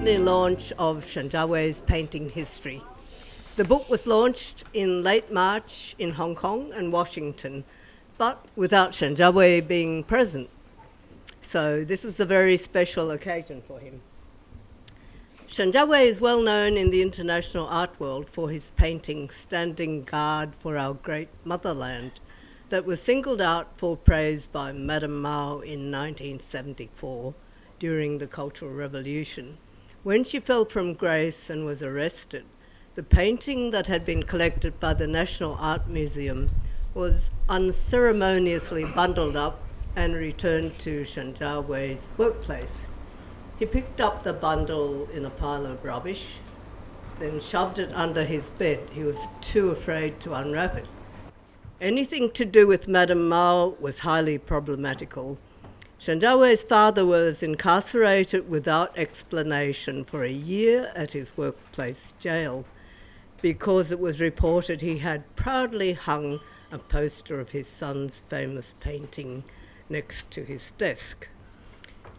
Sydney launch of Shen Jiawei's painting history. The book was launched in late March in Hong Kong and Washington, but without Shen Jiawei being present. So this is a very special occasion for him. Shen Jiawei is well known in the international art world for his painting Standing Guard for Our Great Motherland that was singled out for praise by Madame Mao in 1974 during the Cultural Revolution. When she fell from grace and was arrested, the painting that had been collected by the National Art Museum was unceremoniously bundled up and returned to Shen Jiawei's workplace. He picked up the bundle in a pile of rubbish, then shoved it under his bed. He was too afraid to unwrap it. Anything to do with Madame Mao was highly problematical. Shen Jiawei's father was incarcerated without explanation for a year at his workplace jail because it was reported he had proudly hung a poster of his son's famous painting next to his desk.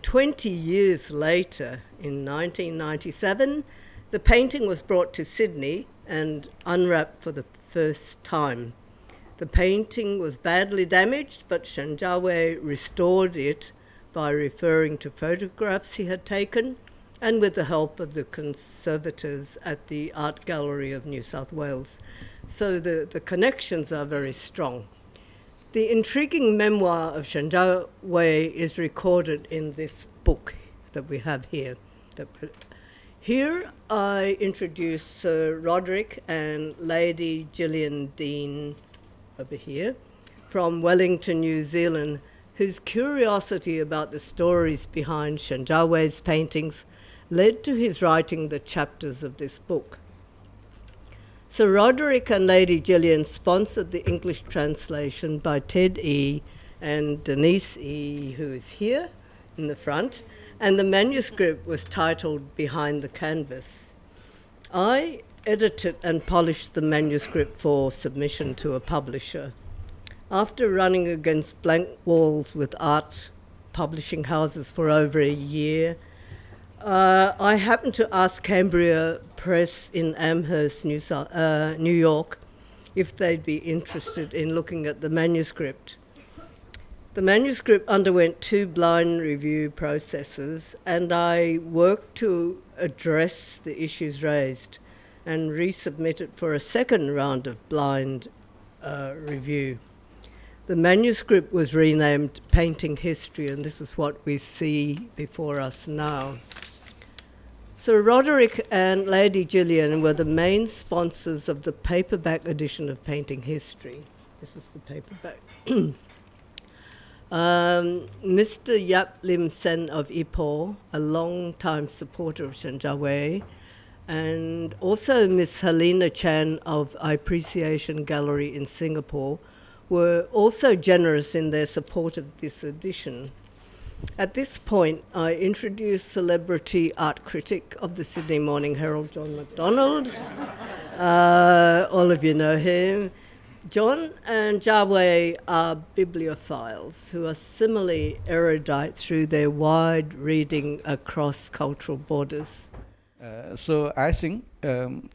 20 years later, in 1997, the painting was brought to Sydney and unwrapped for the first time. The painting was badly damaged, but Shen Jiawei restored it by referring to photographs he had taken and with the help of the conservators at the Art Gallery of New South Wales. So the connections are very strong. The intriguing memoir of Shen Jiawei is recorded in this book that we have here. Here I introduce Sir Roderick and Lady Gillian Dean over here from Wellington, New Zealand, whose curiosity about the stories behind Shen Jiawei's paintings led to his writing the chapters of this book. Sir Roderick and Lady Gillian sponsored the English translation by Ted E. and Denise E., who is here in the front, and the manuscript was titled Behind the Canvas. I edited and polished the manuscript for submission to a publisher. After running against blank walls with art publishing houses for over a year, I happened to ask Cambria Press in Amherst, New York, if they'd be interested in looking at the manuscript. The manuscript underwent 2 blind review processes, and I worked to address the issues raised and resubmit it for a second round of blind review. The manuscript was renamed Painting History, and this is what we see before us now. Sir Roderick and Lady Gillian were the main sponsors of the paperback edition of Painting History. This is the paperback. Mr. Yap Lim Sen of Ipoh, a long-time supporter of Shen Jiawei, and also Miss Helena Chan of Appreciation Gallery in Singapore were also generous in their support of this edition. At this point, I introduced celebrity art critic of the Sydney Morning Herald, John MacDonald. All of you know him. John and Jiawei are bibliophiles who are similarly erudite through their wide reading across cultural borders. So I think in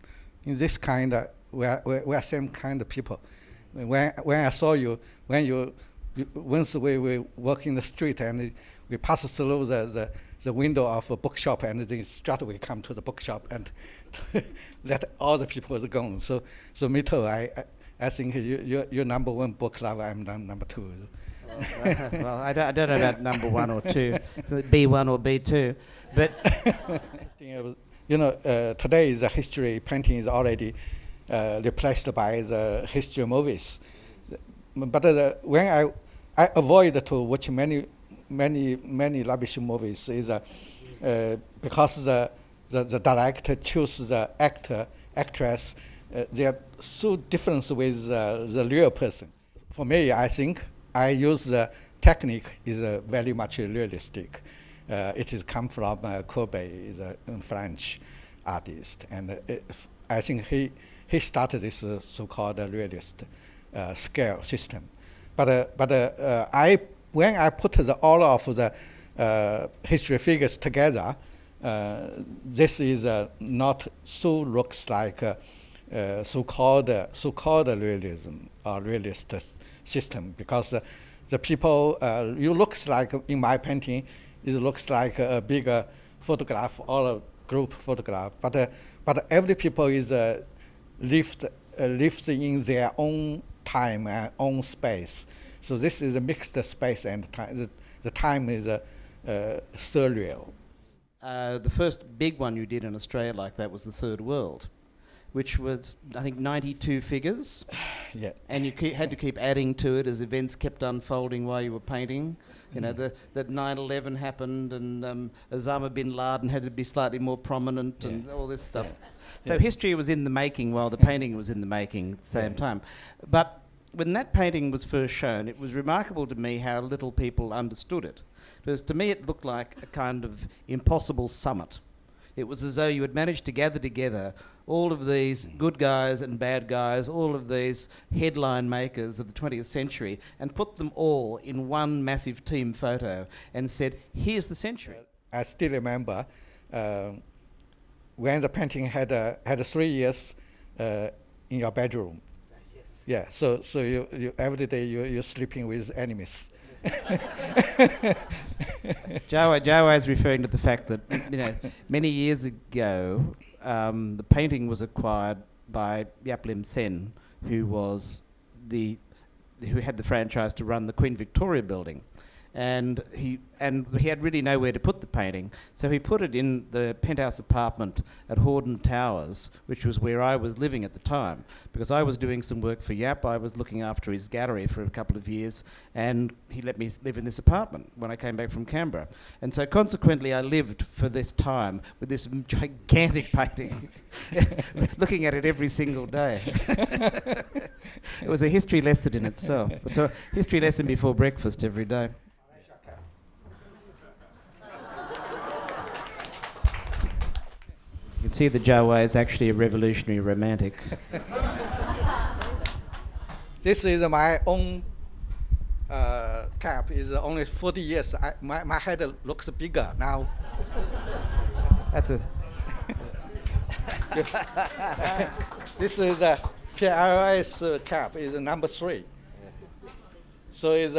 this kind of, we are same kind of people. When I saw you, once we walk in the street and we pass through the window of a bookshop, and then straight away come to the bookshop and let all the people go. So me too. I think you're number 1 book lover. I'm number 2. Well, I don't know about number 1 or 2, B1 or B2, but today the history painting is already replaced by the history movies. But when I avoid to watch many rubbish movies is because the director chooses the actress. They are so different with the real person. For me, I think I use the technique is very much realistic. It is come from Courbet, the French artist, and I think he started this so-called realist scale system. But when I put all of the history figures together, this is not so looks like so-called realism or realist system, because the people you looks like in my painting, it looks like a bigger photograph or a group photograph, but every people is lived in their own time and own space. So this is a mixed space and time. The time is surreal. The first big one you did in Australia like that was the Third World, which was, I think, 92 figures. Yeah. And you had to keep adding to it as events kept unfolding while you were painting. You know, that 9/11 happened, and Osama bin Laden had to be slightly more prominent, and all this stuff. So history was in the making while the painting was in the making at the same time. But when that painting was first shown, it was remarkable to me how little people understood it. Because to me it looked like a kind of impossible summit. It was as though you had managed to gather together all of these good guys and bad guys, all of these headline makers of the 20th century, and put them all in one massive team photo and said, here's the century. I still remember when the painting had 3 years in your bedroom. Yes. Yeah, so you every day you're sleeping with enemies. Jiawei is referring to the fact that, you know, many years ago, the painting was acquired by Yap Lim Sen, who had the franchise to run the Queen Victoria building. And he had really nowhere to put the painting, so he put it in the penthouse apartment at Horden Towers, which was where I was living at the time, because I was doing some work for Yap. I was looking after his gallery for a couple of years, and he let me live in this apartment when I came back from Canberra. And so consequently I lived for this time with this gigantic painting, looking at it every single day. It was a history lesson in itself. It's a history lesson before breakfast every day. You can see that Jiawei is actually a revolutionary romantic. This is my own cap. Is only 40 years. My head looks bigger now. That's a. This is the PRS cap. Is number 3. So it's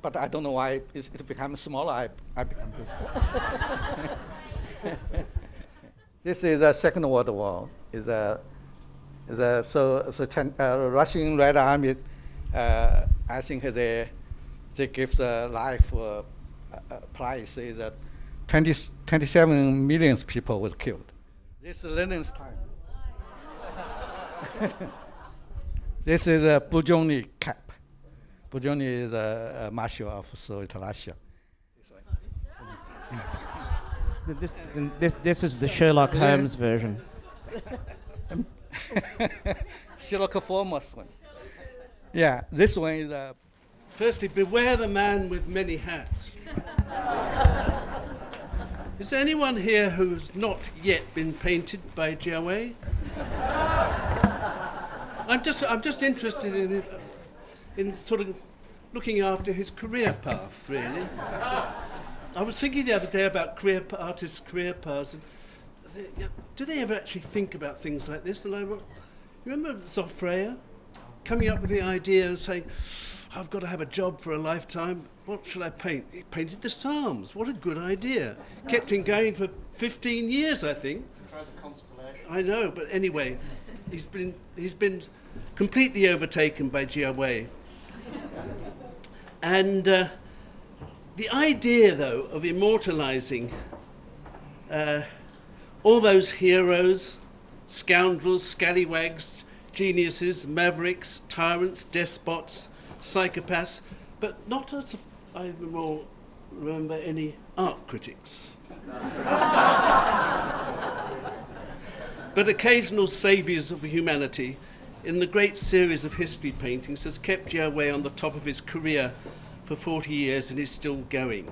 but I don't know why it becomes smaller. I become big. This is the Second World War. Russian Red Army. I think they give the life price is 27 million people was killed. This is Lenin's time. This is a Bujoni cap. Bujoni is a marshal of Soviet Russia. This is the Sherlock Holmes version. Sherlock Holmes one. Yeah, this one is. Firstly, beware the man with many hats. Is there anyone here who's not yet been painted by Jiawei? I'm just interested in sort of looking after his career path, really. I was thinking the other day about artists' career paths. Do they ever actually think about things like this? And you remember Zofreya coming up with the idea and saying, I've got to have a job for a lifetime. What should I paint? He painted the Psalms. What a good idea. Kept him going for 15 years, I think. Try the constellation. I know, but anyway, he's been completely overtaken by Jiawei. And the idea, though, of immortalising all those heroes, scoundrels, scallywags, geniuses, mavericks, tyrants, despots, psychopaths, but not as I remember any art critics. But occasional saviours of humanity in the great series of history paintings has kept Jiawei on the top of his career for 40 years and is still going.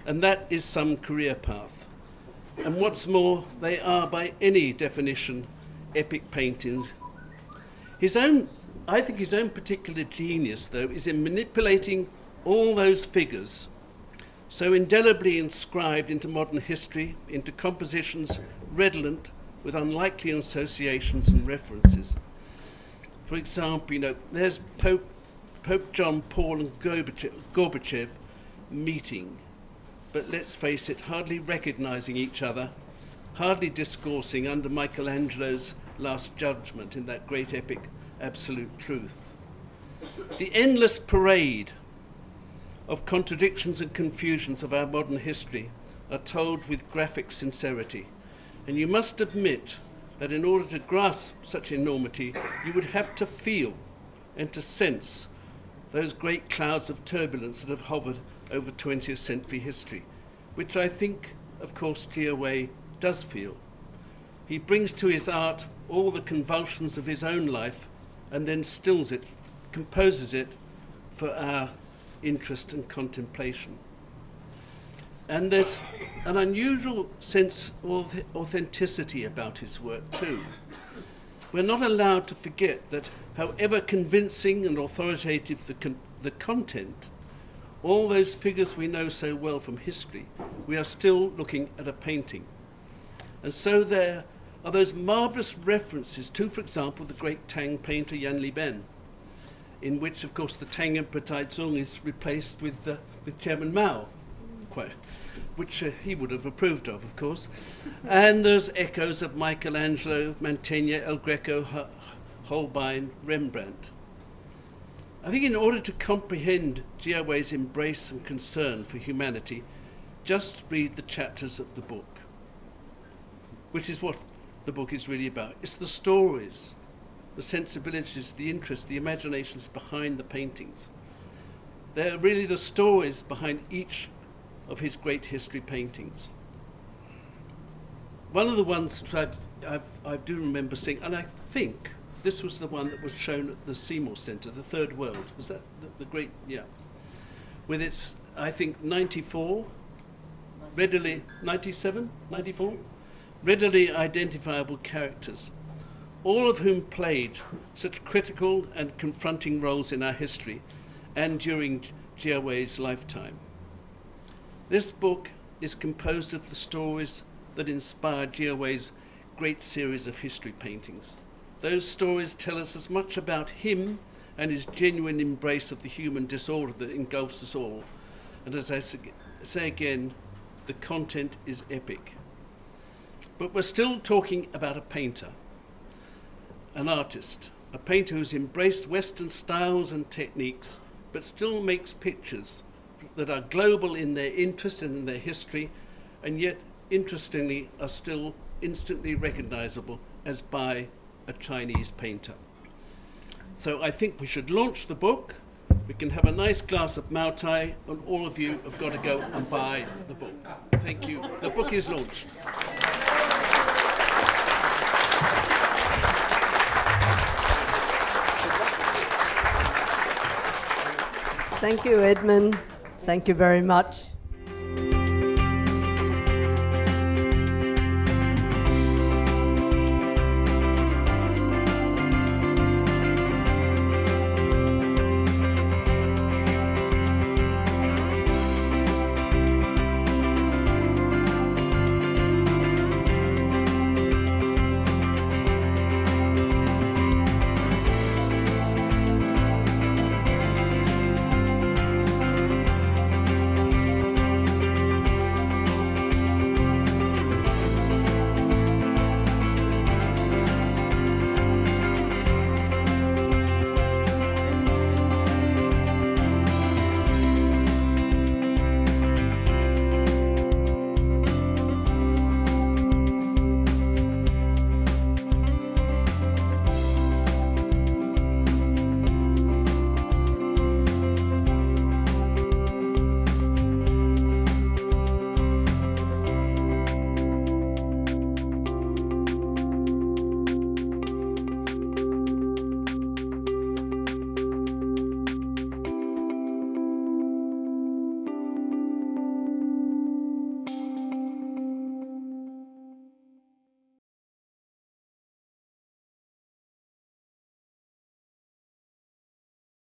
And that is some career path. And what's more, they are by any definition epic paintings. I think his own particular genius, though, is in manipulating all those figures so indelibly inscribed into modern history, into compositions redolent with unlikely associations and references. For example, there's Pope John Paul and Gorbachev meeting, but let's face it, hardly recognizing each other, hardly discoursing under Michelangelo's Last Judgment in that great epic, Absolute Truth. The endless parade of contradictions and confusions of our modern history are told with graphic sincerity, and you must admit that in order to grasp such enormity, you would have to feel and to sense those great clouds of turbulence that have hovered over 20th century history, which I think, of course, Jiawei does feel. He brings to his art all the convulsions of his own life and then stills it, composes it for our interest and contemplation. And there's an unusual sense of authenticity about his work too. We're not allowed to forget that however convincing and authoritative the content, all those figures we know so well from history, we are still looking at a painting. And so there are those marvelous references to, for example, the great Tang painter Yan Liben, in which, of course, the Tang Emperor Taizong is replaced with Chairman Mao, which he would have approved of course. And there's echoes of Michelangelo, Mantegna, El Greco, Holbein, Rembrandt. I think in order to comprehend Jiawei's embrace and concern for humanity, just read the chapters of the book, which is what the book is really about. It's the stories, the sensibilities, the interests, the imaginations behind the paintings. They're really the stories behind each of his great history paintings. One of the ones which I do remember seeing, and I think this was the one that was shown at the Seymour Centre, the Third World. Was that the great, yeah. With its, I think, 94, readily, 97, 94? Readily identifiable characters, all of whom played such critical and confronting roles in our history and during Jiawei's lifetime. This book is composed of the stories that inspired Jiawei's great series of history paintings. Those stories tell us as much about him and his genuine embrace of the human disorder that engulfs us all. And as I say again, the content is epic. But we're still talking about a painter, an artist, a painter who's embraced Western styles and techniques, but still makes pictures that are global in their interest and in their history, and yet, interestingly, are still instantly recognizable as by a Chinese painter. So I think we should launch the book. We can have a nice glass of Mao Tai, and all of you have got to go and buy the book. Thank you. The book is launched. Thank you, Edmund. Thank you very much.